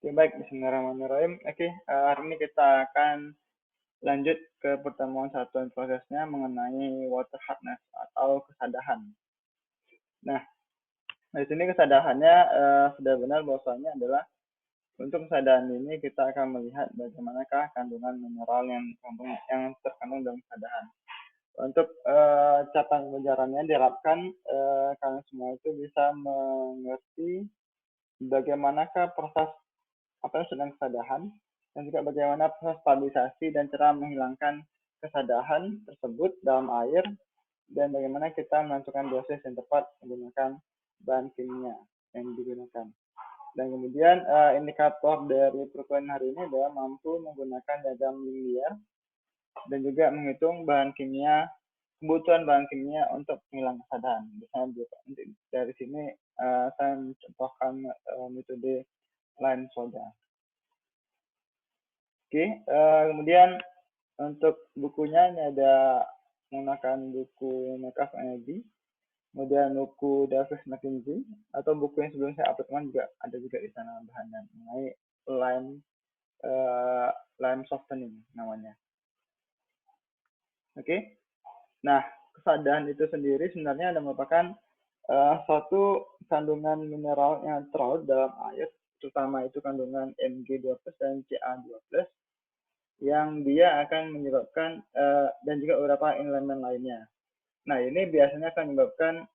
Oke, baik, bismillahirrahmanirrahim. Oke, hari ini kita akan lanjut ke pertemuan satuan prosesnya mengenai water hardness atau kesadahan. Nah, di sini kesadahannya sudah benar bahwasanya adalah untuk kesadahan ini kita akan melihat bagaimanakah kandungan mineral yang terkandung dalam kesadahan. Untuk catatan pembelajarannya diharapkan kalian semua itu bisa mengerti bagaimanakah proses apa yang sedang kesadahan, dan juga bagaimana proses stabilisasi dan cara menghilangkan kesadahan tersebut dalam air, dan bagaimana kita menentukan dosis yang tepat menggunakan bahan kimia yang digunakan. Dan kemudian indikator dari perkuliahan hari ini adalah mampu menggunakan diagram linear dan juga menghitung bahan kimia, kebutuhan bahan kimia untuk menghilangkan kesadahan. Misalnya dari sini saya mencontohkan metode line soda. Oke, kemudian untuk bukunya ini ada menggunakan buku Make of Energy, kemudian buku Davis McKinsey, atau buku yang sebelum saya upload juga ada juga di sana bahannya mengenai lime softening namanya. Oke, nah kesadahan itu sendiri sebenarnya ada merupakan suatu kandungan mineral yang terlarut dalam air, terutama itu kandungan Mg2+ dan Ca2+, yang dia akan menyebabkan dan juga beberapa elemen lainnya. Nah, ini biasanya akan menyebabkan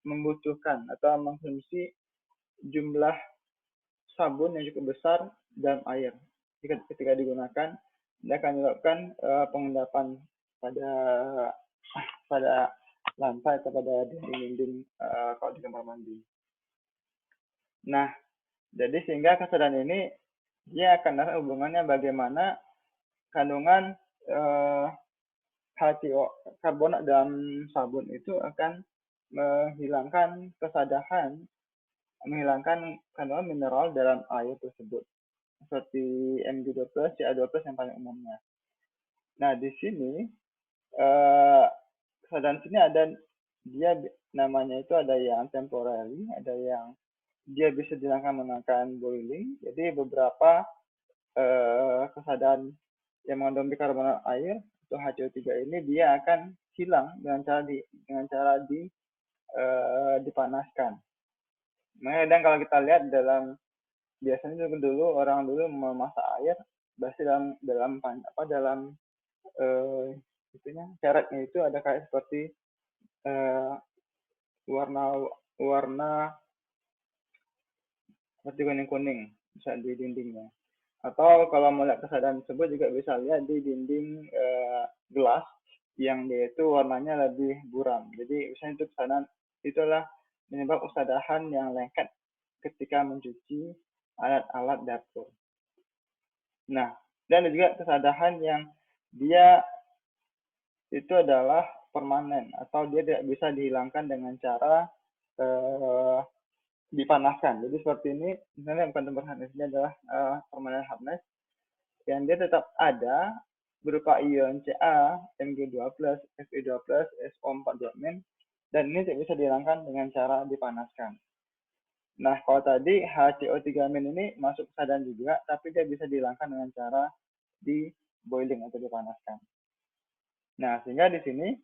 membutuhkan atau mengkonsumsi jumlah sabun yang cukup besar dalam air. Ketika digunakan, dia akan menyebabkan pengendapan pada lantai atau pada dinding-dinding kalau di kamar mandi. Nah, jadi sehingga kesadaran ini dia akan ada hubungannya bagaimana kandungan H2O karbonat dalam sabun itu akan menghilangkan kesadahan, menghilangkan kandungan mineral dalam air tersebut, seperti Mg2+, Ca2+ yang paling umumnya. Nah, di sini kesadaran sini ada dia namanya itu ada yang temporary, ada yang dia bisa dihilangkan menggunakan boiling. Jadi beberapa kesadaran yang mengandung bikarbonat air atau HCO3 ini dia akan hilang dengan cara dipanaskan. Makanya kadang kalau kita lihat biasanya dulu orang memasak air pasti dalam syaratnya itu ada kayak seperti warna seperti kuning-kuning bisa di dindingnya. Atau kalau melihat kesadaran tersebut juga bisa lihat di dinding gelas yang dia itu warnanya lebih buram. Jadi misalnya itu kesadaran itulah menyebab kesadaran yang lengket ketika mencuci alat-alat dapur. Nah, dan ada juga kesadaran yang dia itu adalah permanen atau dia tidak bisa dihilangkan dengan cara dipanaskan. Jadi seperti ini, misalnya bukan tempat hardness, ini adalah permanent hardness yang dia tetap ada berupa ion Ca, Mg2+, Fe2+, SO4-min, dan ini tidak bisa dihilangkan dengan cara dipanaskan. Nah, kalau tadi HCO3- ini masuk kesadaran juga, tapi dia bisa dihilangkan dengan cara di boiling atau dipanaskan. Nah, sehingga di sini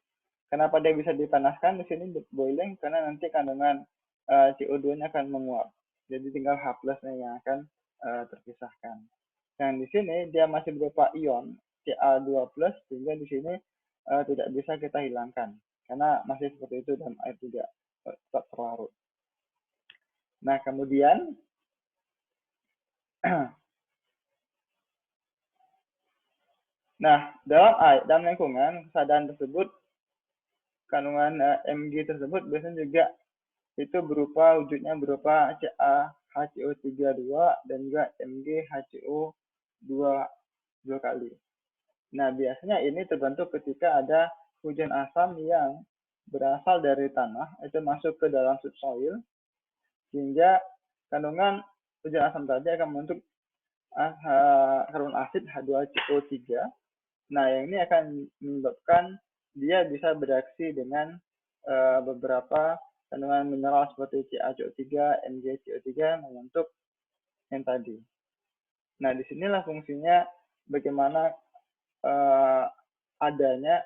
kenapa dia bisa dipanaskan di sini boiling, karena nanti kandungan CO2-nya akan menguap. Jadi tinggal H+-nya yang akan terpisahkan. Yang di sini dia masih berupa ion Ca2+, sehingga di sini tidak bisa kita hilangkan karena masih seperti itu dalam air juga tetap terlarut. Nah, kemudian dalam lingkungan kesadaran tersebut, kandungan Mg tersebut biasanya juga itu wujudnya berupa CaHCO3 dan juga MgHCO2 kali. Nah, biasanya ini terbentuk ketika ada hujan asam yang berasal dari tanah, itu masuk ke dalam subsoil, sehingga kandungan hujan asam tadi akan membentuk karbon asid H2CO3. Nah, yang ini akan menyebabkan dia bisa bereaksi dengan beberapa kandungan mineral seperti CaCO3, MgCO3 membentuk yang tadi. Nah, disinilah fungsinya bagaimana adanya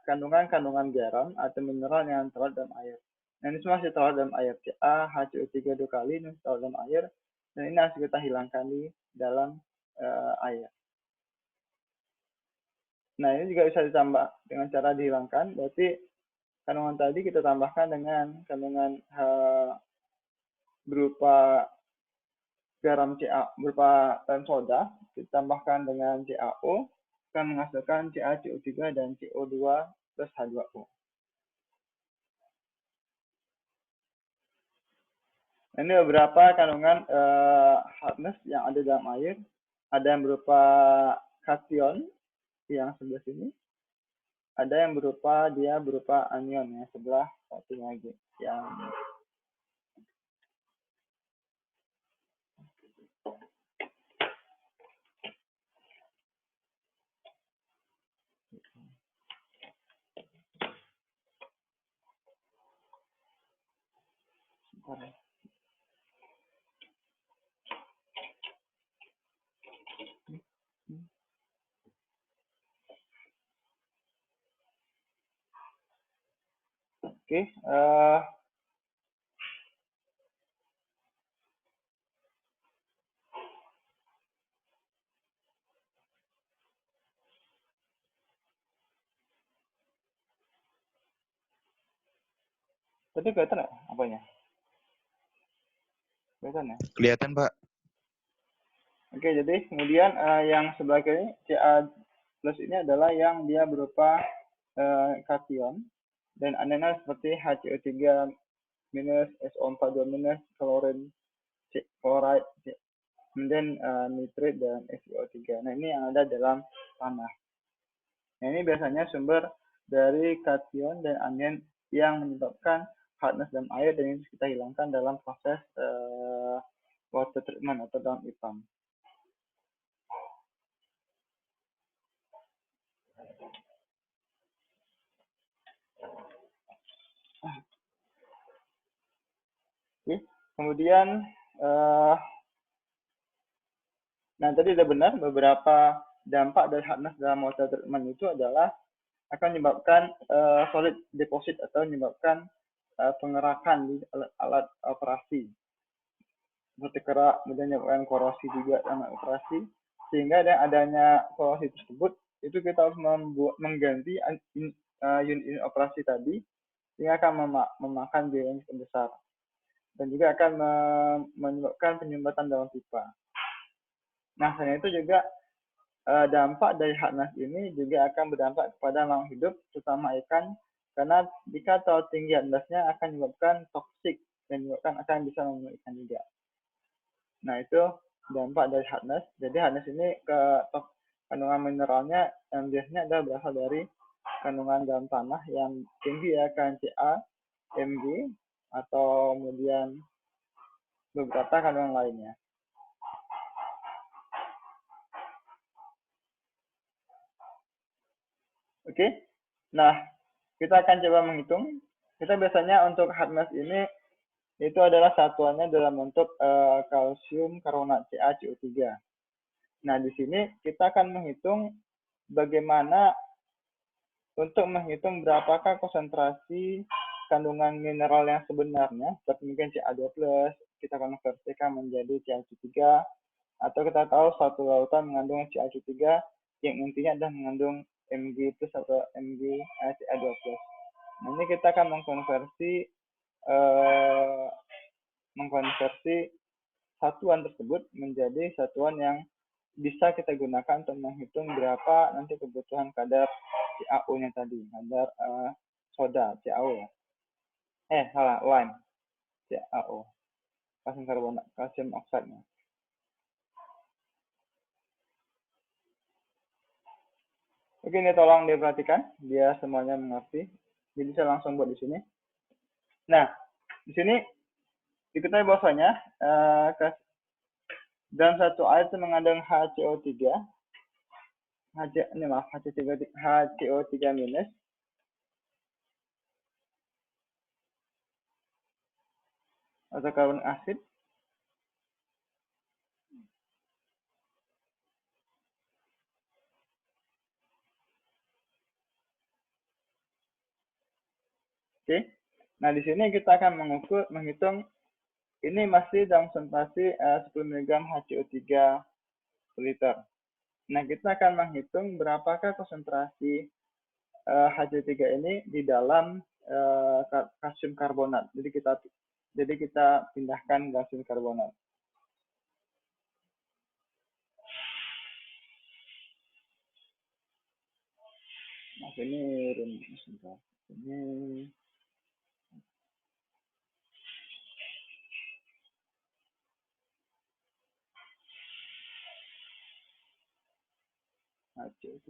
kandungan-kandungan garam atau mineral yang terlarut dalam air. Nah, ini semua masih terlarut dalam air. CaHCO3 2 kali ini terlarut dalam air, dan ini harus kita hilangkan di dalam air. Nah, ini juga bisa ditambah dengan cara dihilangkan, berarti kandungan tadi kita tambahkan dengan kandungan berupa garam berupa soda, ditambahkan dengan CaO, akan menghasilkan CaCO3 dan CO2 plus H2O. Ini beberapa kandungan hardness yang ada dalam air. Ada yang berupa kation yang sebelah sini. Ada yang berupa anion yang sebelah satu lagi. Yang Oke, tadi kelihatan nggak apanya? Kelihatan ya? Kelihatan, Pak. Oke, jadi kemudian yang sebelah kiri Ca plus ini adalah yang dia berupa kation dan anionnya seperti HCO3 minus, SO42 minus, klorin, chloride, kemudian nitrit dan SiO3. Nah, ini yang ada dalam tanah. Nah, ini biasanya sumber dari kation dan anion yang menyebabkan hardness dalam air, dan ini kita hilangkan dalam proses water treatment atau dalam IPAM. Oke. Kemudian nah tadi sudah benar, beberapa dampak dari hardness dalam water treatment itu adalah akan menyebabkan solid deposit atau menyebabkan pengerakan di alat operasi seperti kerak, kemudian menyebabkan korosi juga dalam operasi, sehingga dengan adanya korosi tersebut itu kita harus mengganti unit operasi tadi, sehingga akan memakan biaya yang cukup besar dan juga akan menyebabkan penyumbatan dalam pipa. Nah, selain itu juga dampak dari hardness ini juga akan berdampak kepada makhluk hidup, terutama ikan, karena jika terlalu tinggi hardness-nya akan menyebabkan toksik dan menyebabkan akan bisa membunuh ikan juga. Nah, itu dampak dari hardness. Jadi hardness ini kandungan mineralnya yang biasanya adalah berasal dari kandungan dalam tanah yang tinggi ya, Ca, Mg, atau kemudian beberapa kandungan lainnya. Oke, nah kita akan coba menghitung. Kita biasanya untuk hardness ini itu adalah satuannya dalam bentuk kalsium karbonat CaCO3. Nah, di sini kita akan menghitung bagaimana untuk menghitung berapakah konsentrasi kandungan mineral yang sebenarnya, seperti mungkin Ca2+, kita konversikan menjadi CaCO3, atau kita tahu satu lautan mengandung CaCO3 yang intinya adalah mengandung Mg+ atau Mg Ca2+. Nah, ini kita akan mengkonversi satuan tersebut menjadi satuan yang bisa kita gunakan untuk menghitung berapa nanti kebutuhan kadar CaO-nya tadi, kadar soda CaO ya. Salah, lime CaO, kalsium karbonat, kalsium oksida. Oke, ini tolong diperhatikan biar semuanya mengerti. Jadi saya langsung buat di sini. Nah, di sini diketahui bahwasanya dalam satu air itu mengandung HCO3, HCO3 minus, atau karbonik asid. Oke. Nah, di sini kita akan menghitung ini masih dalam konsentrasi 10 mg HCO3 per liter. Nah, kita akan menghitung berapakah konsentrasi HCO3 ini di dalam kalsium karbonat. Jadi kita pindahkan kalsium karbonat. Nah, ini sebentar. Ini HCO3.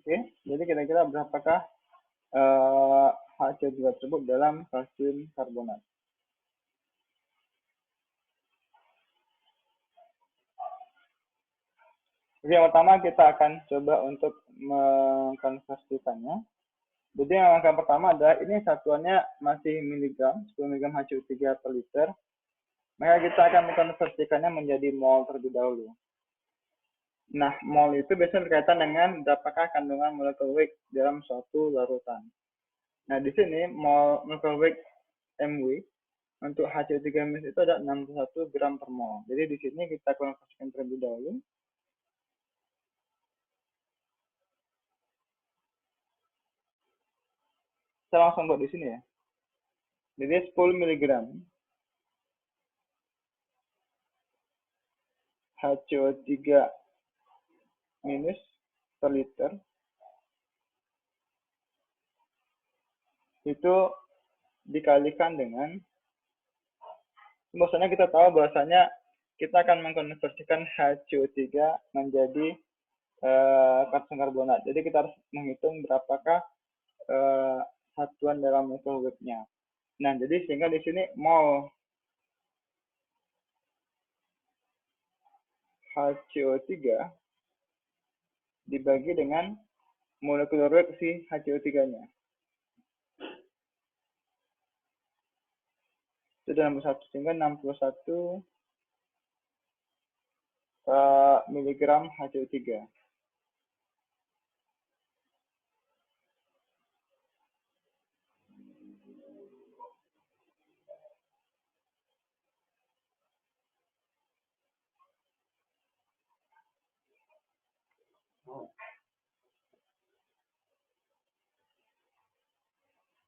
Oke, jadi kira-kira berapakah HCO3 tersebut dalam kalsium karbonat? Oke, yang pertama kita akan coba untuk mengkonversikannya. Jadi yang langkah pertama adalah ini satuannya masih miligram, 10 mg HCO3 per liter. Maka kita akan mengkonversikannya menjadi mol terlebih dahulu. Nah, mol itu biasanya berkaitan dengan berapakah kandungan molekul weight dalam suatu larutan. Nah, di sini molekul weight MW untuk HCO3 itu ada 61 gram per mol. Jadi di sini kita konversikan terlebih dahulu. Saya langsung buat di sini ya. Jadi 10 mg HCO3 minus per liter itu dikalikan dengan, bahwasanya kita tahu bahwasanya kita akan mengkonversikan HCO3 menjadi kalsium karbonat. Jadi kita harus menghitung berapakah satuan dalam molekul weight-nya. Nah, jadi sehingga di sini mol HCO3 dibagi dengan molekul weight si HCO3-nya. Itu 61, sehingga 61 miligram HCO3.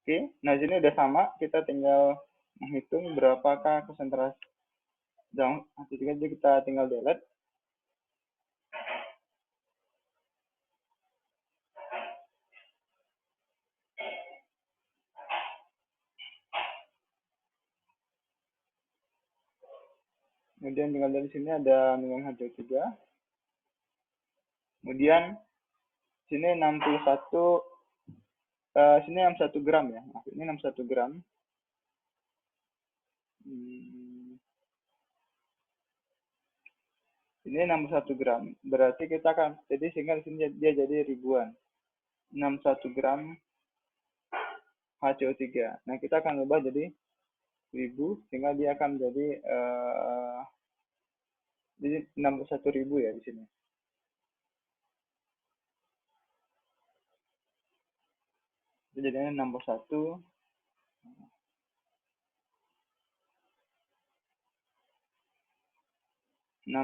Oke, nah di sini udah sama, kita tinggal menghitung berapakah konsentrasi dalam HCO3, jadi kita tinggal delete. Kemudian tinggal dari sini ada miligram HCO3. Kemudian sini 61 sini 61 gram ya. Ini 61 gram. Ini 61 gram. Berarti kita akan, jadi sehingga di sini dia jadi ribuan. 61 gram HCO3. Nah, kita akan ubah jadi 1000 sehingga dia akan jadi 61.000 ya di sini. Jadi jadinya 61.000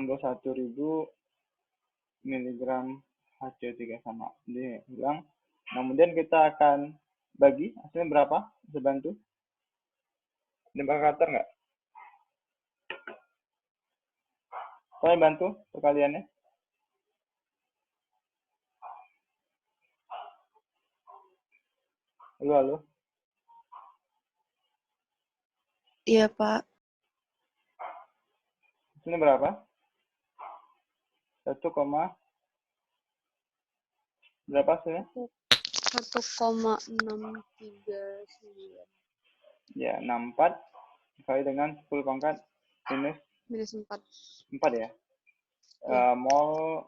miligram HCO3 sama. Jadi bilang. Kemudian kita akan bagi hasilnya berapa? Bisa bantu? Ada kalkulator nggak? Saya bantu perkaliannya. Halo. Iya, Pak. Ini berapa? berapa hasilnya? 1,639. Ya, 64 dikali dengan 10 pangkat minus 4 ya. Mol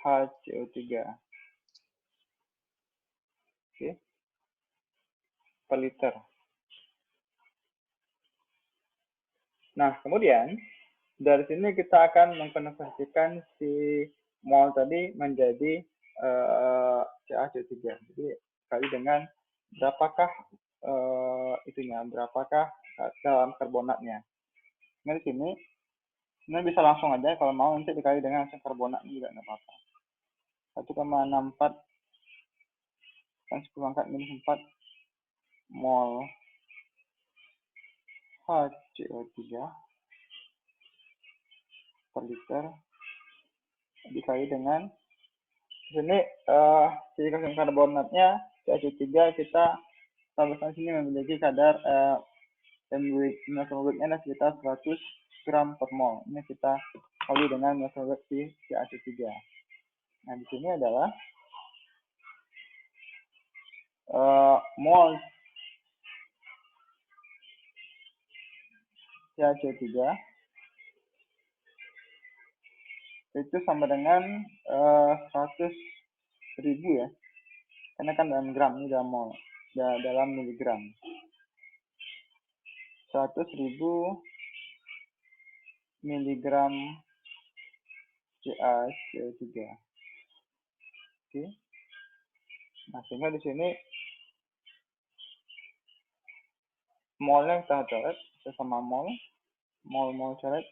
HCO3. Oke. Per liter. Nah, kemudian dari sini kita akan mengkonversikan si mol tadi menjadi CaCO3. Jadi kali dengan berapakah berapakah dalam karbonatnya. Nah, di sini sebenarnya bisa langsung aja, kalau mau nanti dikali dengan asam karbonat juga nggak apa-apa. 1,64 kan 10 pangkat minus 4 mol HCO3 per liter dikali dengan sini si kalsium karbonatnya CaCO3 kita tambahkan sini memiliki kadar molekulnya sekitar 100 gram per mol. Ini kita kali dengan molekul si CaCO3. Nah, di sini adalah mol CaCO3 itu sama dengan 100.000 ya, karena kan dalam gram, ini dalam mol, dalam miligram. 100.000 miligram CaCO3. Oke. Nah, sehingga di sini molnya kita coret sesama mol coret,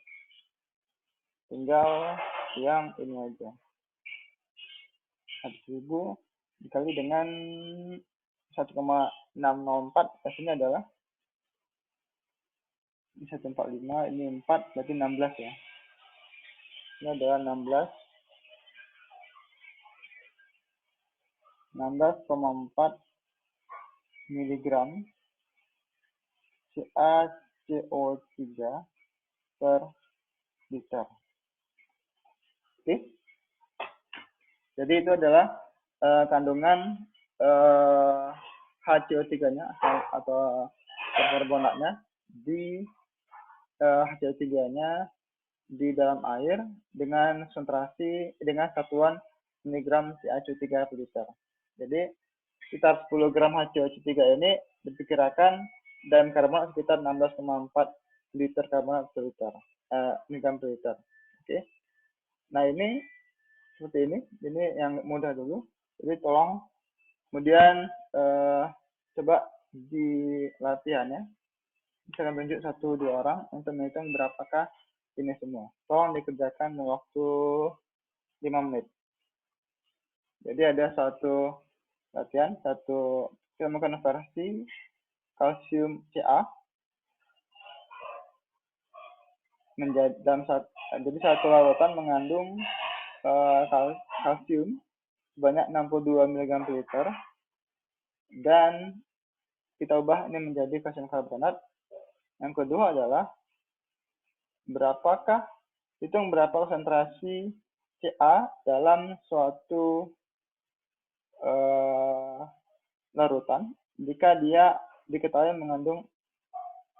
tinggal yang ini aja, 100.000 dikali dengan 1,604, hasilnya adalah ini 145, ini 4, berarti 16 ya. Ini adalah 16,4 miligram CaCO3 per liter. Oke. Jadi itu adalah kandungan HCO3-nya atau karbonatnya di HCO3-nya di dalam air dengan konsentrasi dengan satuan miligram CaCO3 per liter. Jadi sekitar 10 gram HCO3 ini diperkirakan dalam karbonat sekitar 16,4 liter karbonat per liter, miligram per liter. Oke. Nah, ini seperti ini yang mudah dulu. Jadi tolong kemudian coba di latihannya bisa tunjuk 1-2 orang untuk menghitung berapakah ini semua. Tolong dikerjakan waktu 5 menit. Jadi ada satu latihan, kita mengkonversi kalsium Ca menjadi jadi satu larutan mengandung kalsium sebanyak 62 mg per liter, dan kita ubah ini menjadi kalsium karbonat. Yang kedua adalah berapa konsentrasi Ca dalam suatu larutan jika dia diketahui mengandung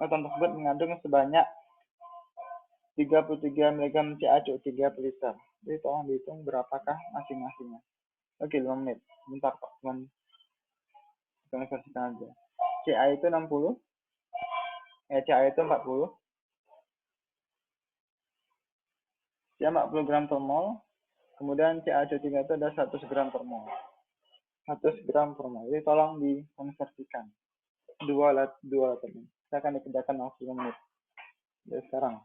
larutan tersebut mengandung sebanyak 33 mg CaCO3 per liter. Jadi tolong dihitung berapakah masing-masingnya. Oke, 5 menit. Bentar Pak, cuman konversikan aja. Ca itu 60, Ca itu 40. Ca 40 gram per mol, kemudian CaCO3 itu ada 100 gram per mol. 100 gram per mol. Jadi tolong dikonversikan. Dua alat ini. Saya akan dikerjakan waktu 5 menit. Jadi sekarang.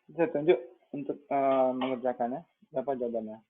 Bisa tunjuk untuk mengerjakannya? Berapa jawabannya?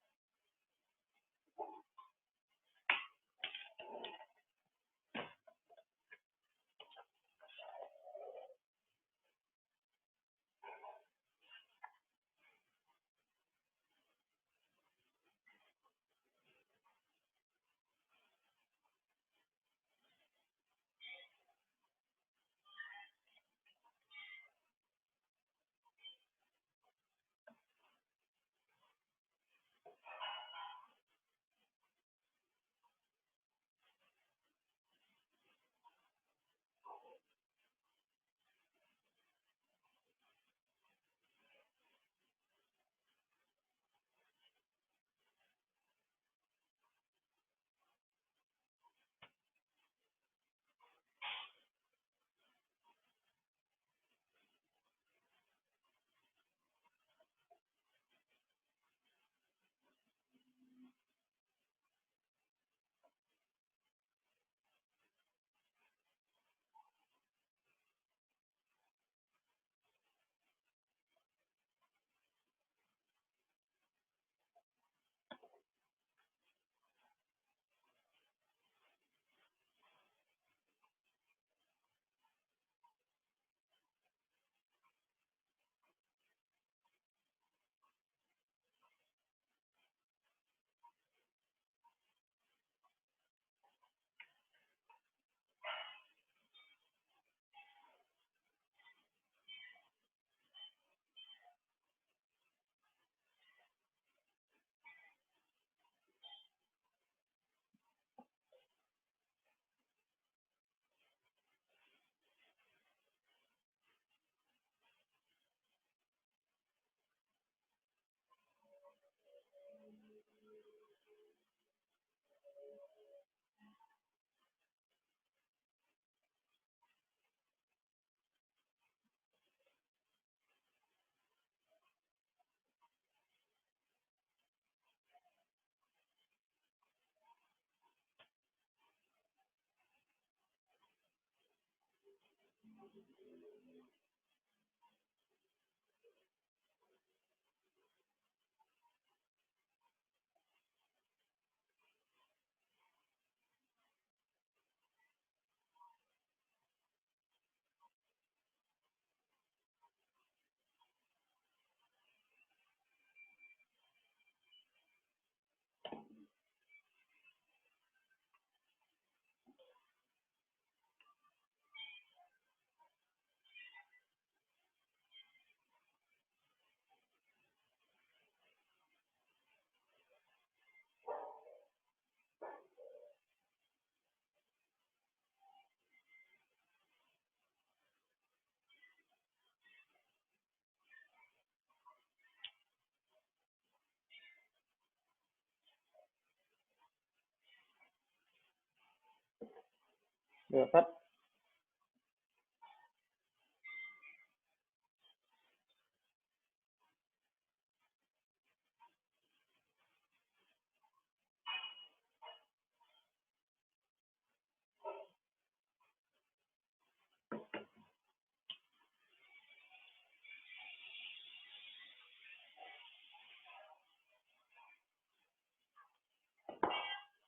Dapat?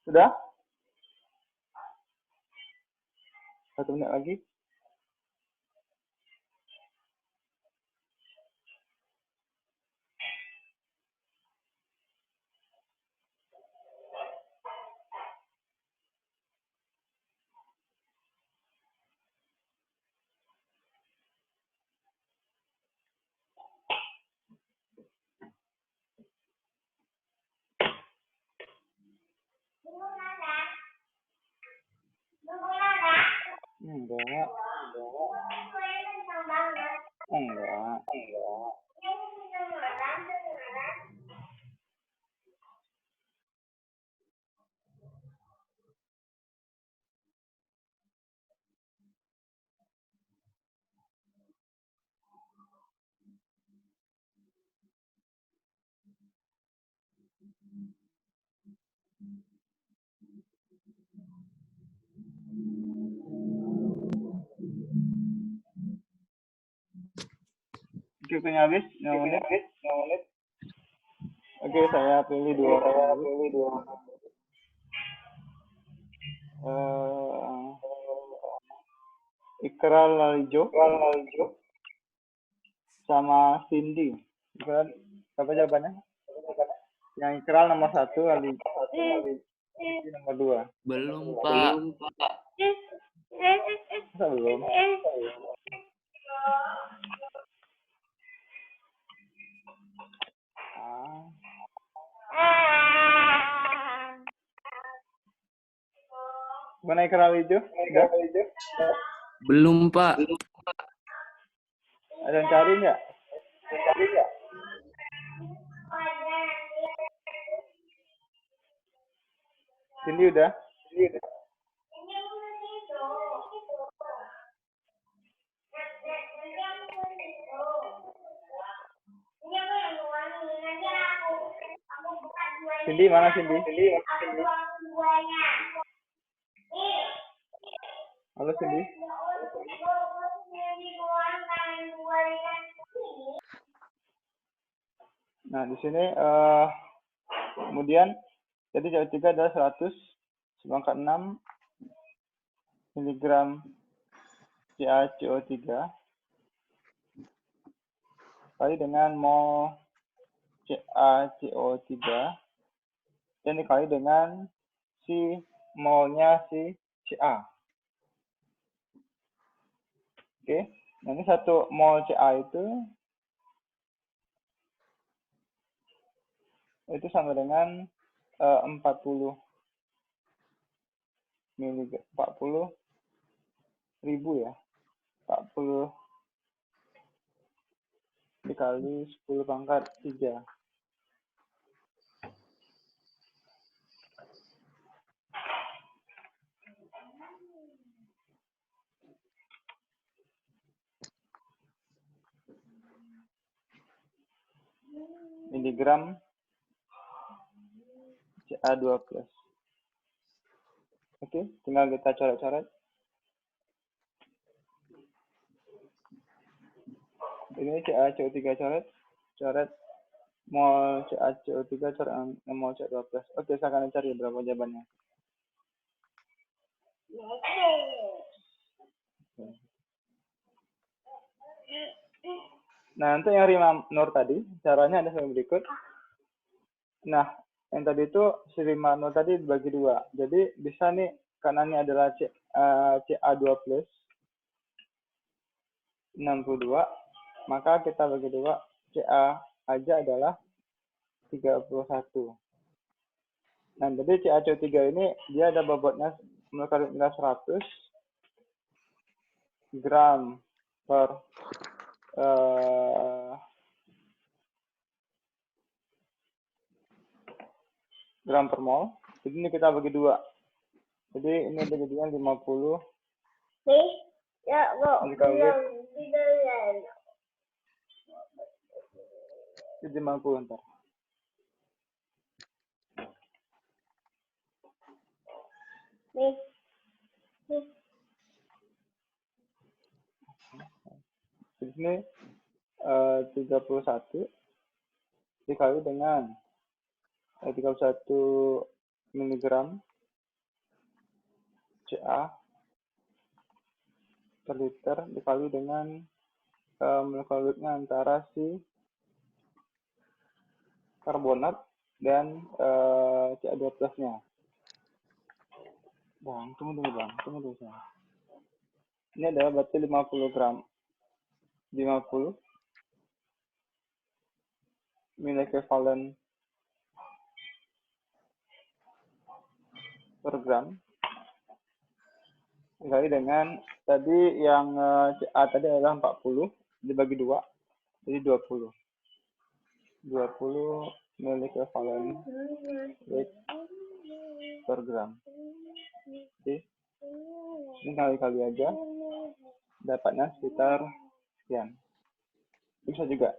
Sudah? 1 menit lagi? Enggak. Enggak. Waktunya habis 5 menit. Oke, saya pilih dua orang dulu. Ikral Lalijo sama Cindy. Ikral, apa jawabannya? Yang Ikral nomor 1, Lalijo nomor 2. Belum, Pak. Masa belum? Mana Ikral Lalijo? Udah? Belum, Pak. Ada yang cari nggak? Cindy udah? Cindy mana Cindy? Halo Cindy. Nah di sini kemudian jadi CO3 adalah 100 sebanyak 6 miligram CaCO3 kali dengan mol CaCO3 dan dikali dengan si molnya si Ca. Oke, nah ini 1 mol Ca itu sama dengan 40 ribu ya, 40 dikali 10 pangkat 3. Miligram Ca2+. Oke, tinggal kita coret-coret. Ini CaCO3 coret mol CaCO3 coret mol Ca2+. Oke, saya akan cari berapa jawabannya. Nah, untuk yang Rima Nur tadi, caranya ada seperti berikut. Nah, yang tadi itu si Rima Nur tadi dibagi 2. Jadi bisa nih, kanannya adalah Ca2+, 62. Maka kita bagi 2, Ca aja adalah 31. Nah, jadi CaCO3 ini dia ada bobotnya molekular 100 gram per gram per mol. Jadi ini kita bagi 2. Jadi ini jadinya 50. Ya, dikali 50 ntar. Di sini 31 dikali dengan 31 miligram Ca per liter dikali dengan molekularnya antara si karbonat dan Ca2+-nya. Bang, tunggu Bang. Ini adalah berarti 50 gram. 50 milekivalen per gram dikali dengan tadi yang Ca tadi adalah 40 dibagi 2 jadi 20 milekivalen per gram. Oke, ini kali-kali aja dapatnya sekitar sekian. Bisa juga.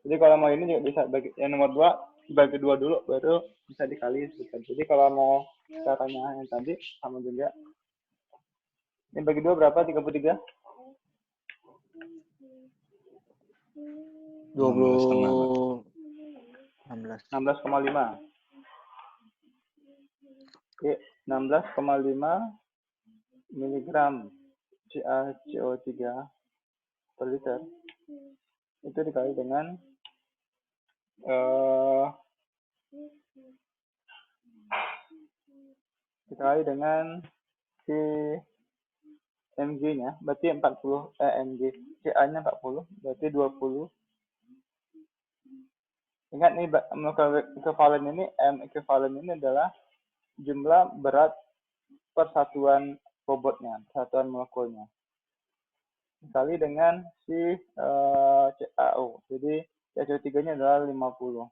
Jadi kalau mau ini juga bisa bagi yang nomor 2 dibagi 2 dulu baru bisa dikali sekitar. Jadi kalau mau caranya yang tadi sama juga. Ini bagi 2 berapa? 33? 16,5. 16,5. Oke, 16,5 miligram CaCO3 per liter itu dikali dengan si mg-nya, berarti 40 mg, Ca-nya 40, berarti 20. Ingat nih, ekivalen ini, M ekivalen ini adalah jumlah berat persatuan bobotnya, persatuan molekulnya. Dikali dengan si CaO. Jadi CaCO3-nya adalah 50.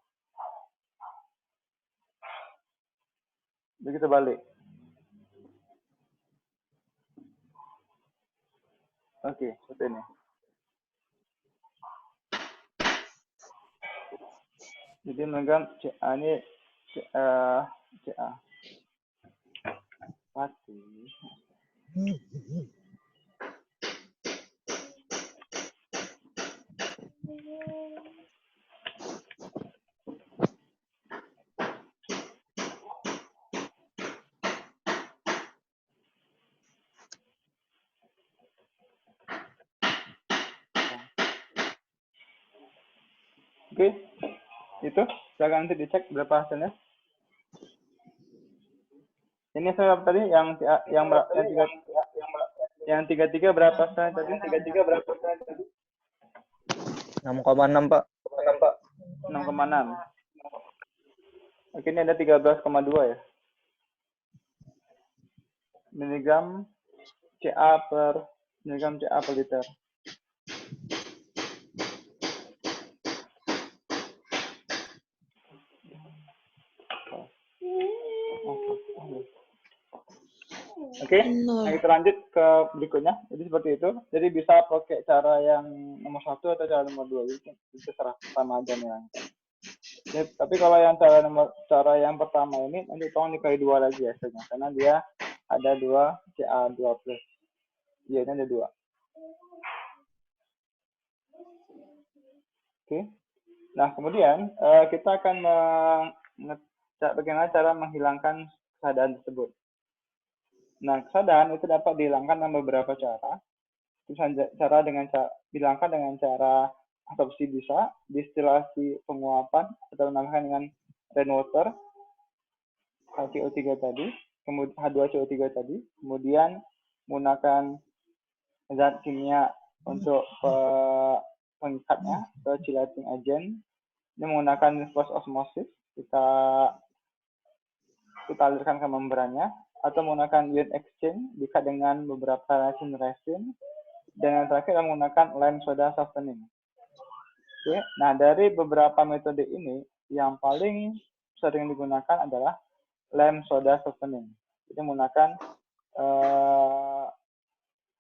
Jadi kita balik. Oke, seperti ini. Jadi memegang Ca ini Ca. Pasti. Oke, itu silakan nanti dicek berapa hasilnya. Ini saya tadi yang 33 berapa saya tadi? 6,6 Pak. 6,6. Oke, ini ada 13,2 ya. Miligram Ca per liter. Oke, nah kita lanjut ke berikutnya. Jadi seperti itu. Jadi bisa pakai cara yang nomor 1 atau cara nomor 2. Itu terserah, sama aja nih. Ya, tapi kalau yang cara yang pertama ini nanti tolong dikali 2 lagi ya, karena dia ada 2 Ca2+. Iya, ini ada 2. Oke. Nah, kemudian kita akan bagaimana cara menghilangkan kesadaran tersebut. Nah, kesadaran itu dapat dihilangkan dengan beberapa cara. Dihilangkan dengan cara autopsi bisa, distilasi penguapan atau dinamakan dengan rainwater, HCO3 tadi, kemudian H2CO3 tadi, kemudian menggunakan zat kimia untuk pengikatnya atau chelating agent. Ini menggunakan reverse osmosis, kita alirkan ke membrannya, atau menggunakan ion exchange diikat dengan beberapa resin, dan yang terakhir menggunakan lime soda softening. Oke, nah dari beberapa metode ini yang paling sering digunakan adalah lime soda softening. Jadi menggunakan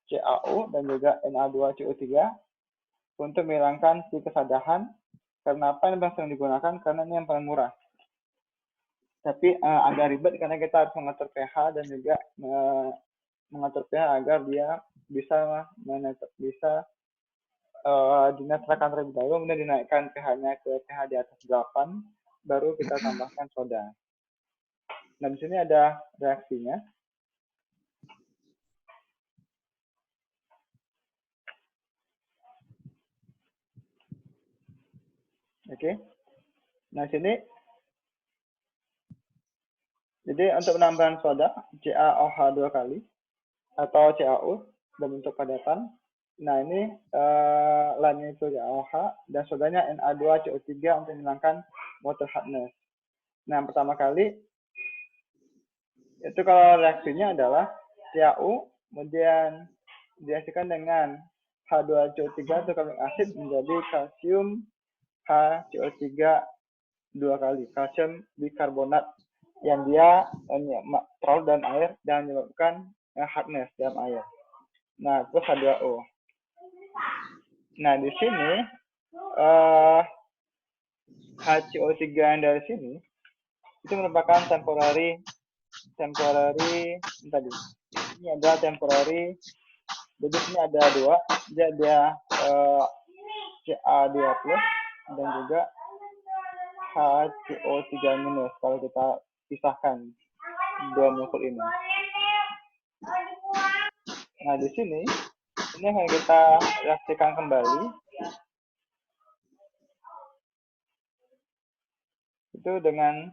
CaO dan juga Na2CO3 untuk menghilangkan si kesadahan. Kenapa ini sering digunakan? Karena ini yang paling murah. Tapi agak ribet karena kita harus mengatur pH dan juga mengatur pH agar dia bisa dinetralkan terlebih dahulu, kemudian dinaikkan pH-nya ke pH di atas 8, baru kita tambahkan soda. Nah, di sini ada reaksinya. Oke. Nah, sini jadi untuk penambahan soda CaOH 2 kali atau CaO dalam bentuk padatan. Nah, ini lainnya itu CaOH dan sodanya Na2CO3 untuk menghilangkan water hardness. Nah, pertama kali itu kalau reaksinya adalah CaO kemudian direaksikan dengan H2CO3 atau karbon asid menjadi kalsium HCO3 2 kali, kalsium bikarbonat yang dia terlalu dalam air dan menyebabkan hardness dalam air. Nah, terus H2O. Nah, di sini HCO3 yang dari sini itu merupakan temporary tadi. Ini ada temporary. Jadi sini ada 2, dia ada Ca2+, dan juga HCO3- kalau kita pisahkan dua molekul ini. Nah, di sini ini akan kita reaksikan kembali. Itu dengan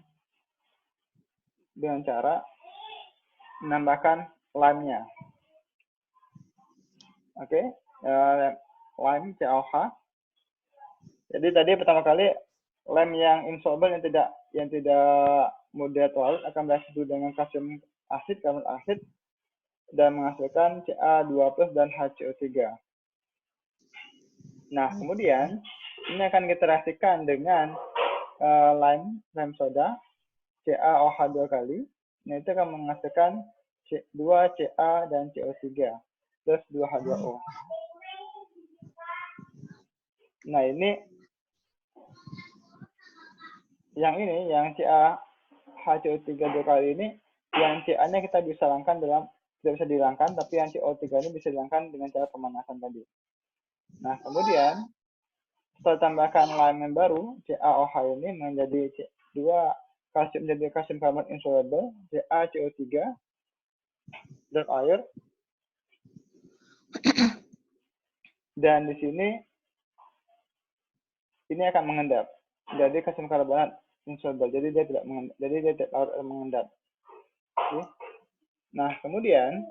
cara menambahkan lime-nya. Oke, lime CaOH. Jadi tadi pertama kali lime yang insoluble yang tidak mudah larut akan bereaksi dengan kalsium asid, karbonat asid, dan menghasilkan Ca2+ dan HCO3. Nah, kemudian ini akan kita reaksikan dengan lime soda, CaOH 2 kali. Nah, itu akan menghasilkan 2Ca dan CO3 plus 2H2O. Nah, ini yang HCO3 2 kali ini, yang Ca-nya kita bisa hilangkan tidak bisa dihilangkan, tapi yang CO3 ini bisa dihilangkan dengan cara pemanasan tadi. Nah, kemudian setelah tambahkan lime yang baru, CaOH ini menjadi 2 kalsium jadi kalsium karbonat insoluble, CaCO3 dan air. Dan di sini ini akan mengendap. Jadi kalsium karbonat insoluble, jadi dia tidak mengendap, jadi dia tidak mengendap. Oke. Nah, kemudian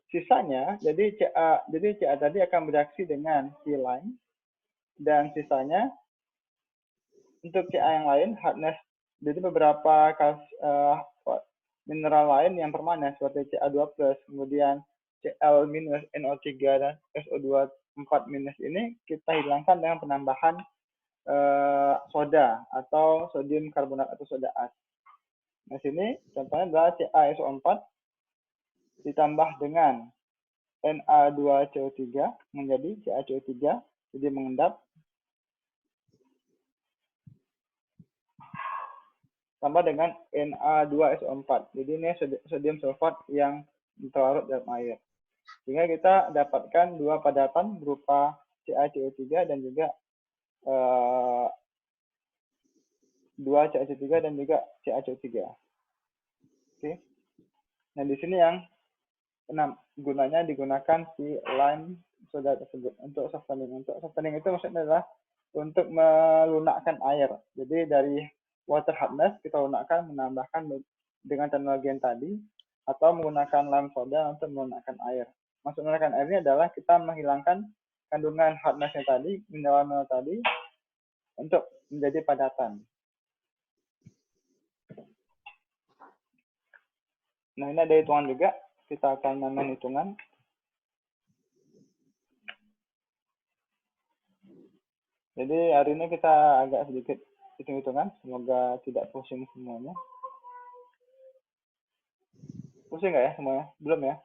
sisanya, jadi Ca tadi akan bereaksi dengan si lime, dan sisanya untuk Ca yang lain hardness, jadi beberapa mineral lain yang permanen seperti Ca2+, kemudian Cl-, NO3 dan SO2 4- ini kita hilangkan dengan penambahan soda atau sodium karbonat atau soda as. Nah, sini contohnya adalah CaSO4 ditambah dengan Na2CO3 menjadi CaCO3, jadi mengendap, tambah dengan Na2SO4. Jadi ini sodium sulfat yang terlarut dalam air. Sehingga kita dapatkan dua padatan berupa CaCO3 dan juga 2 CaCO3 dan juga CaCO3. Oke. Nah, di sini yang gunanya digunakan si lime soda tersebut untuk softening. Untuk softening itu maksudnya adalah untuk melunakkan air. Jadi dari water hardness kita lunakkan menambahkan dengan teknologi yang tadi, atau menggunakan lime soda untuk melunakkan air. Maksud melunakkan air ini adalah kita menghilangkan kandungan hardness-nya tadi, mineral tadi, untuk menjadi padatan. Nah, ini ada hitungan juga. Kita akan main hitungan. Jadi hari ini kita agak sedikit hitung-hitungan. Semoga tidak pusing semuanya. Pusing nggak ya semuanya? Belum ya?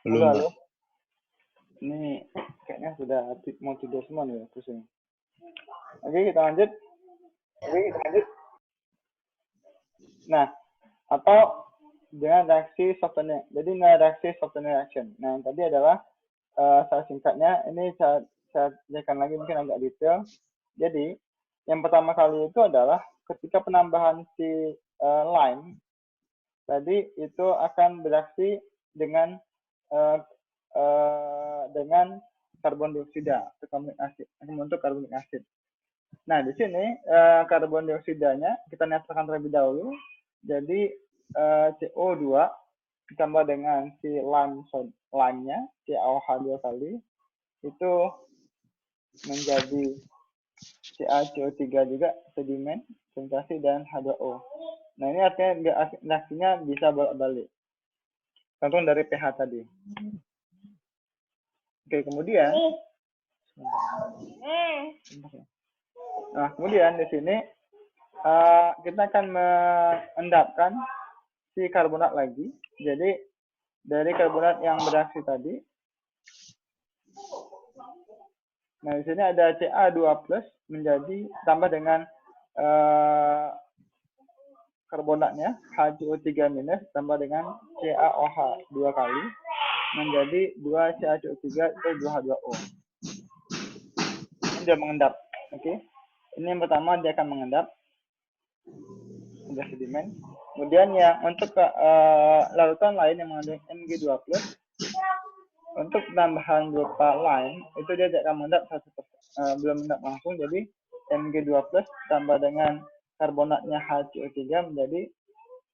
Belum, halo. Ini kayaknya sudah mau tidur semua nih, pusing. Oke, kita lanjut. Nah, atau dengan reaksi softening. Jadi reaksi softening reaction. Nah, yang tadi adalah secara singkatnya, ini saya jelaskan lagi mungkin agak detail. Jadi, yang pertama kali itu adalah ketika penambahan si lime, tadi itu akan bereaksi dengan karbon dioksida atau karbonik asid, membentuk karbonik asid. Nah, di sini karbon dioksidanya kita nyatakan terlebih dahulu. Jadi CO2 ditambah dengan si lime-nya, CaOH 2 kali, itu menjadi CaCO3 juga, sedimen, sedimentasi, dan H2O. Nah, ini artinya reaksinya bisa bolak-balik. Contoh dari pH tadi. Oke, kemudian kemudian di sini kita akan mengendapkan si karbonat lagi. Jadi dari karbonat yang bereaksi tadi. Nah, di sini ada Ca2+ menjadi tambah dengan karbonatnya HCO3- tambah dengan CaOH 2 kali. menjadi 2 CaCO3 itu 2H2O. Ini dia mengendap. Oke. Ini yang pertama dia akan mengendap. Ada sedimen. Kemudian yang untuk larutan lain yang mengandung Mg2+, untuk tambahan berupa lime itu dia tidak akan mengendap belum mengendap langsung. Jadi Mg2+ tambah dengan karbonatnya HCO3 menjadi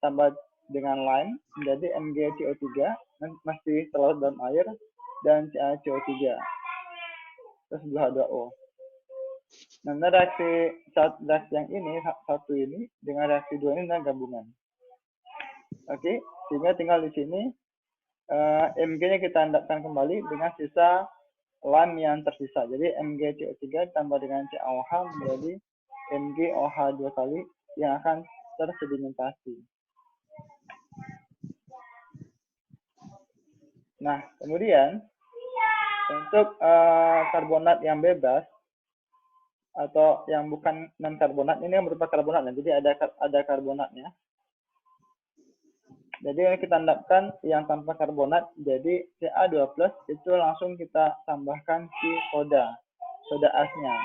tambah dengan lime menjadi MgCO3 masih terlarut dalam air dan CaCO3 terus 2H2O. Nah, reaksi yang ini satu ini dengan reaksi dua ini adalah gabungan. Oke, sehingga tinggal di sini Mg-nya kita endapkan kembali dengan sisa lime yang tersisa. Jadi MgCO3 tambah dengan CaOH menjadi MgOH 2 kali yang akan tersedimentasi. Nah, kemudian untuk karbonat yang bebas atau yang bukan non karbonat ini yang berupa karbonat, jadi ada karbonatnya. Jadi kita endapkan yang tanpa karbonat, jadi Ca2+ itu langsung kita tambahkan si soda asnya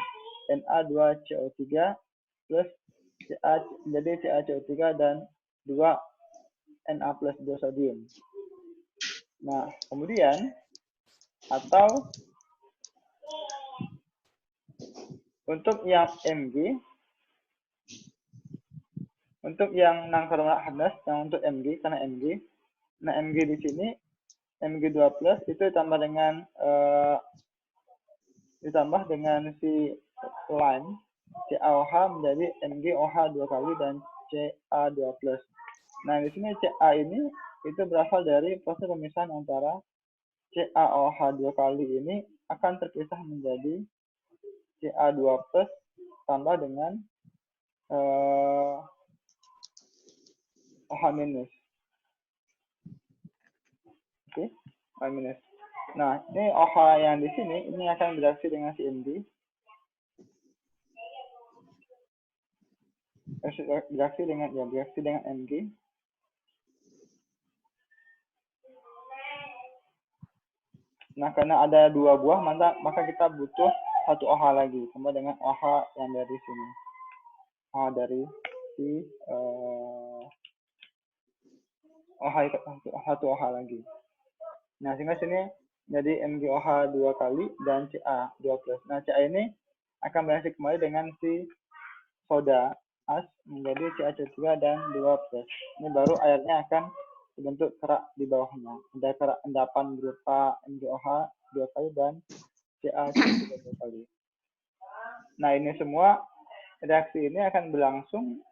Na2CO3 plus jadi CaCO3 dan 2 Na plus 2 sodium. Nah, kemudian atau untuk yang Mg, untuk yang non-karbonat hardness, yang untuk Mg, karena Mg, nah Mg di sini, Mg2+ itu ditambah dengan si lime, CaOH menjadi MgOH 2 kali dan Ca2+. Nah, di sini Ca ini itu berasal dari proses pemisahan antara CaOH 2 kali ini akan terpisah menjadi Ca2+ tambah dengan OH-. Oke, OH-. Nah, ini OH yang di sini ini akan bereaksi dengan si Mg. Bereaksi dengan Mg. Nah, karena ada 2 buah, maka kita butuh 1 OH lagi, sama dengan OH yang dari sini. OH dari si OH 1 OH lagi. Nah, sehingga sini jadi MgOH 2 kali dan Ca2+. Nah, Ca ini akan bereaksi kembali dengan si soda as menjadi CaCO3 dan 2+. Ini baru airnya akan dibentuk kerak di bawahnya. Ada kerak endapan berupa MgOH 2 kali dan CaCO3 2 kali. Nah, ini semua reaksi ini akan berlangsung.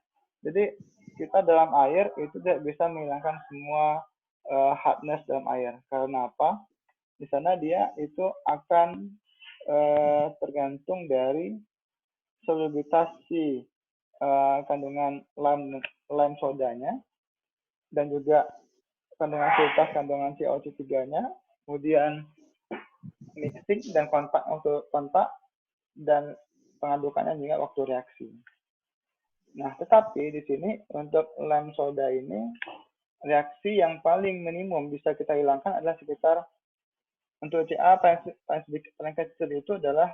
Jadi, kita dalam air itu tidak bisa menghilangkan semua hardness dalam air. Karena apa? Di sana dia itu akan tergantung dari solubilitas si kandungan lime sodanya dan juga kandungan CaO3-nya, kemudian mixing dan kontak dan pengadukannya juga waktu reaksi. Nah, tetapi di sini untuk lime soda ini reaksi yang paling minimum bisa kita hilangkan adalah sekitar untuk Ca paling kecil itu adalah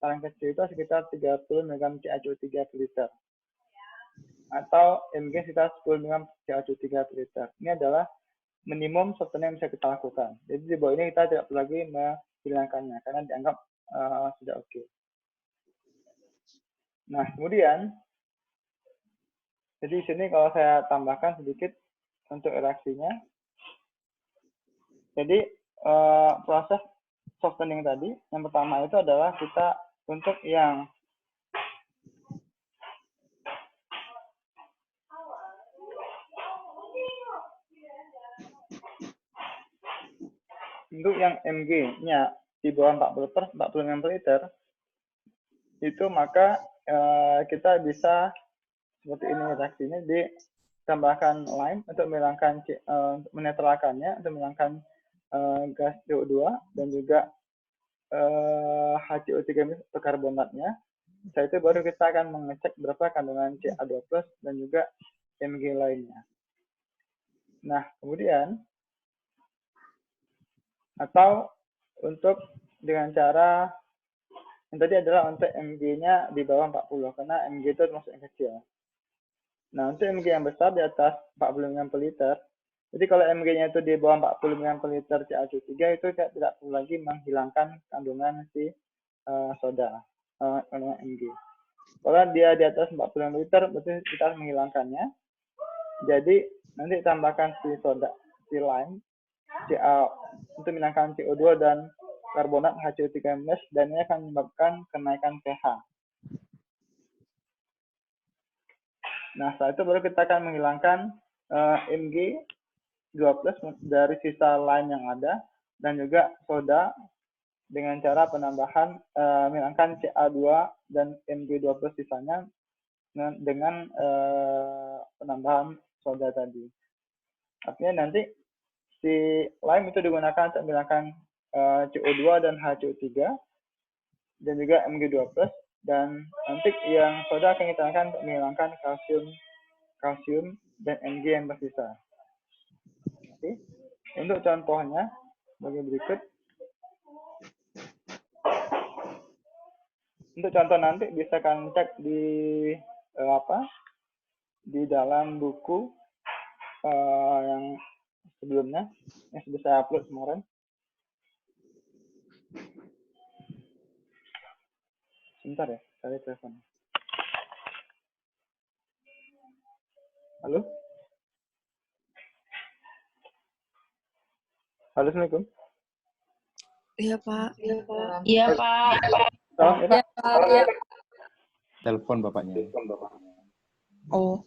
paling kecil itu sekitar 30 mg CaCO3 per liter atau Mg sekitar 10 mg CaCO3 per liter. Ini adalah minimum softening yang bisa kita lakukan. Jadi di bawah ini kita tidak perlu lagi menghilangkannya karena dianggap sudah oke. Nah, kemudian jadi di sini kalau saya tambahkan sedikit untuk reaksinya. Jadi proses softening tadi yang pertama itu adalah kita untuk yang Mg-nya di bawah 40 mg per liter itu maka kita bisa seperti ini reaksinya, ditambahkan lime untuk menghilangkan menetralkannya, untuk menghilangkan gas CO2 dan juga HCO3 atau karbonatnya. Setelah itu baru kita akan mengecek berapa kandungan Ca2+ dan juga Mg lainnya. Nah, kemudian Atau untuk dengan cara yang tadi adalah untuk Mg-nya di bawah 40 karena Mg itu termasuk yang kecil. Nah, untuk Mg yang besar di atas 40 mg per liter, jadi kalau Mg-nya itu di bawah 40 mg per liter CaCO3 itu tidak perlu lagi menghilangkan kandungan si soda, kandungan Mg. Kalau dia di atas 40 ml, berarti kita harus menghilangkannya. Jadi nanti tambahkan si soda, si lime, untuk menghilangkan CO2 dan karbonat HCO3 dan ini akan menyebabkan kenaikan pH. Nah, setelah itu baru kita akan menghilangkan Mg2+ dari sisa lime yang ada dan juga soda dengan cara penambahan menghilangkan Ca2 dan Mg2+ sisanya dengan penambahan soda tadi. Artinya nanti si lime itu digunakan untuk menghilangkan CO2 dan HCO3 dan juga Mg2+, dan nanti yang soda akan kita gunakan untuk menghilangkan kalsium dan Mg yang tersisa. Oke. Untuk contohnya bagi berikut. Untuk contoh nanti bisa kalian cek di dalam buku yang sebelumnya yang sudah saya upload kemarin. Sebentar ya, cari telepon. Halo? Halo, Assalamualaikum. Iya, Pak. Iya, Pak. Salam ya, Pak. Iya. Telepon bapaknya. Oh.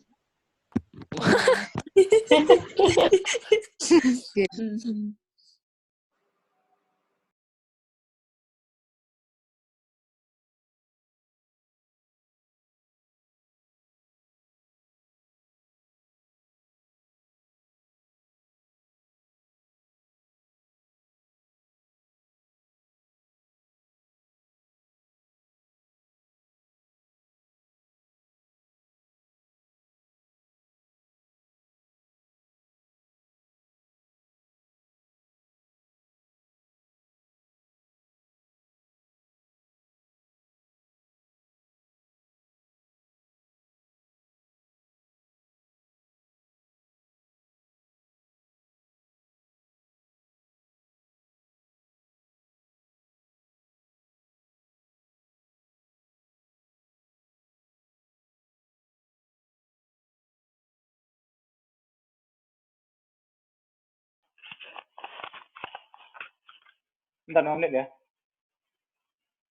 Bentar, 2 menit ya.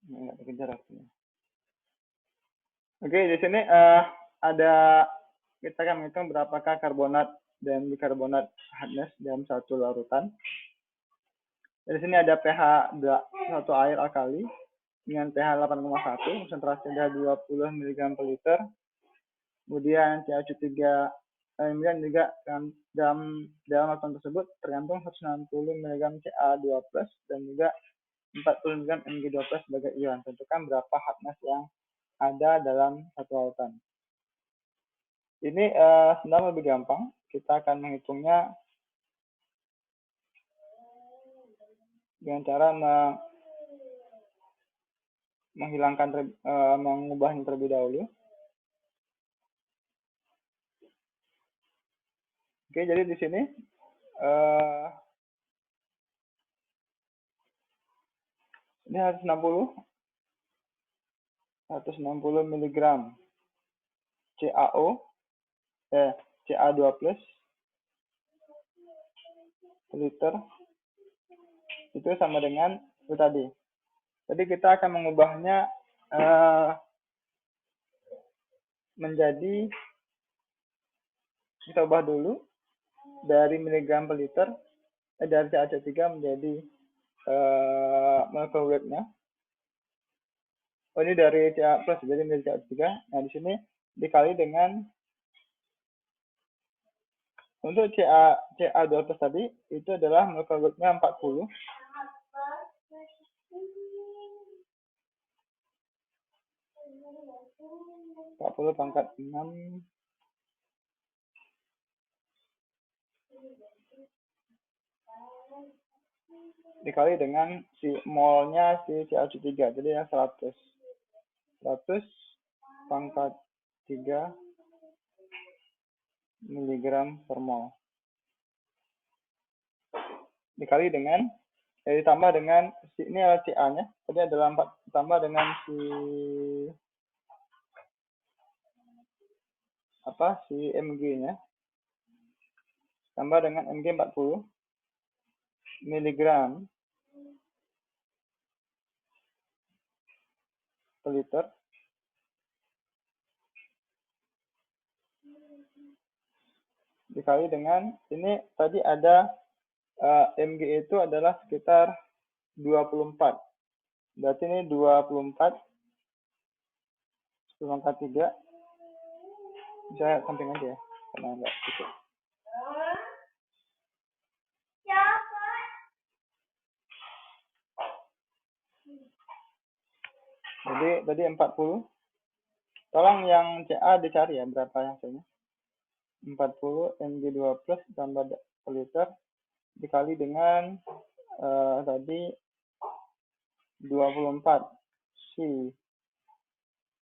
Nggak terkejar waktunya. Oke, di sini ada kita akan menghitung berapakah karbonat dan bikarbonat hardness dalam satu larutan. Di sini ada pH satu air alkali dengan pH 8,1, konsentrasi adalah 20 mg per liter. Kemudian CaCO3 kemudian juga dalam larutan tersebut tergantung 160 mg Ca2+ dan juga 40 mg Mg2+ sebagai ion. Tentukan berapa hardness yang ada dalam satu larutan. Ini sebenarnya lebih gampang. Kita akan menghitungnya dengan cara mengubahnya terlebih dahulu. Oke, jadi di sini ini 160 mg Ca2+ per liter itu sama dengan itu tadi. Jadi kita akan mengubahnya menjadi, kita ubah dulu dari miligram per liter dari CaCO3 menjadi molecular weight-nya. Oh, ini dari Ca+, jadi menjadi CaCO3. Nah, di sini dikali dengan untuk Ca2+ tadi itu adalah molecular weight-nya 40. Pangkat 6 . dikali dengan si molnya si CaO3. Jadi yang 100 pangkat 3 miligram per mol. Dikali dengan, ditambah dengan si, ini adalah Ca-nya, tadi adalah 4, ditambah dengan si Mg-nya, tambah dengan Mg 40 miligram per liter, dikali dengan, ini tadi ada Mg itu adalah sekitar 24. Berarti ini 24 10 pangkat 3. Saya samping aja ya, karena enggak cukup. Jadi tadi 40. Tolong yang Ca dicari ya, berapa hasilnya. 40 Mg2 plus tambah per liter dikali dengan tadi 24 C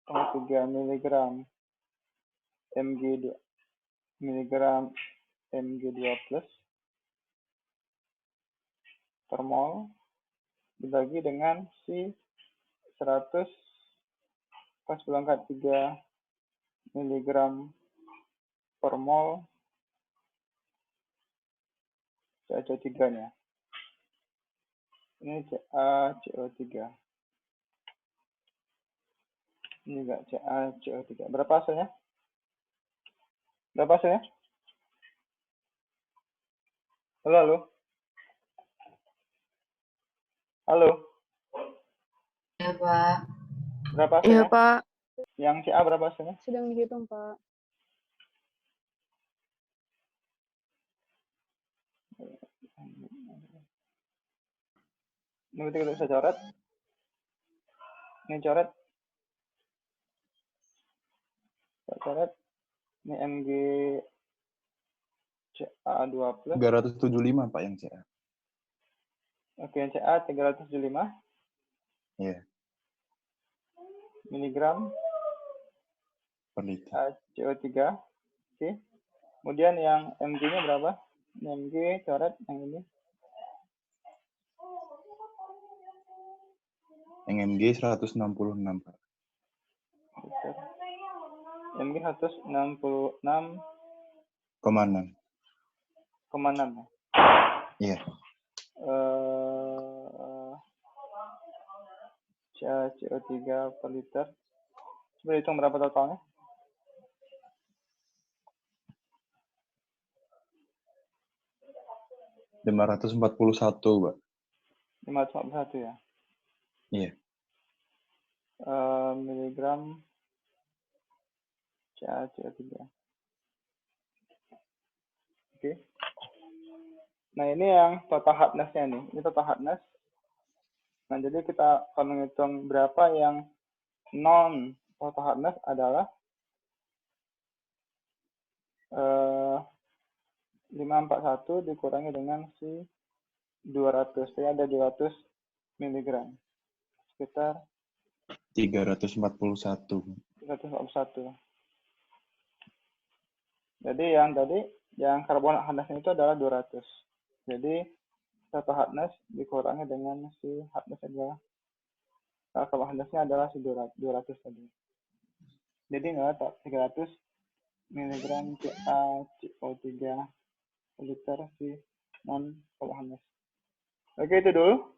3 miligram Mg2 plus per mol dibagi dengan si 100 pas 3 miligram per mol CaCO3-nya. Ini CaCO3. Ini enggak CaCO3. Berapa hasilnya? Berapa hasilnya? Halo, halo. Halo. Ya, Pak. Berapa Iya, hasilnya? Pak. Yang Ca berapa hasilnya? Sedang dihitung, Pak. Ini berarti kita bisa coret. Ini coret. Kita coret. Ini Mg Ca2 plus. 375 Pak yang Ca. Oke, yang Ca 375. Iya. Miligram Per liter. CO3. Oke. Kemudian yang Mg-nya berapa? Mg coret yang ini. Yang Mg 166 Pak. Mg 166,6. 6,6. Iya. CO3 per liter. Coba hitung berapa totalnya? $541, Pak. 541 ya. Iya. Miligram CaCO3. Oke. Nah, ini yang total hardness-nya nih. Ini total hardness. Nah, jadi kita akan menghitung berapa yang non total hardness adalah 541 dikurangi dengan si 200. Jadi ada 200 miligram. Sekitar 341. 341. Jadi yang karbon hardness itu adalah 200. Jadi total hardness dikurangi dengan si hardness adalah karbon hardness-nya adalah si 200 tadi. Jadi nggak 300 miligram CaCO3 per liter si non karbon hardness. Oke, itu dulu.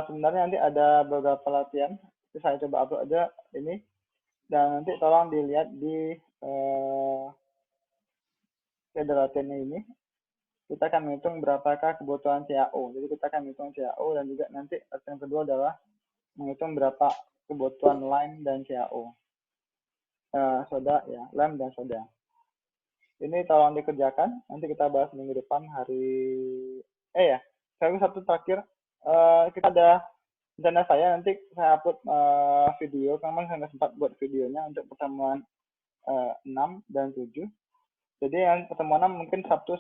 Sebenarnya nanti ada beberapa latihan. Saya coba upload aja ini. Dan nanti tolong dilihat di latihannya ini. Kita akan menghitung berapakah kebutuhan CaO. Jadi kita akan menghitung CaO dan juga nanti latihan kedua adalah menghitung berapa kebutuhan lime dan CaO. Soda ya, lime dan soda. Ini tolong dikerjakan. Nanti kita bahas minggu depan satu terakhir. Kita ada rencana saya nanti saya upload video. Memang saya nggak sempat buat videonya untuk pertemuan 6 dan 7. Jadi yang pertemuan mungkin Sabtu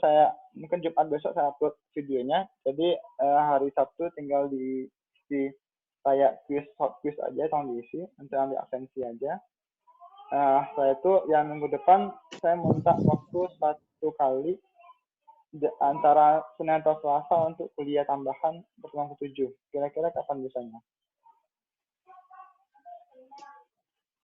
mungkin Jumat besok saya upload videonya. Jadi hari Sabtu tinggal diisi kayak short quiz aja, tolong diisi, nanti ambil absensi aja. Setelah itu yang minggu depan saya minta waktu 1 kali antara Senin atau Selasa untuk kuliah tambahan pertemuan ke-7. Kira-kira kapan biasanya?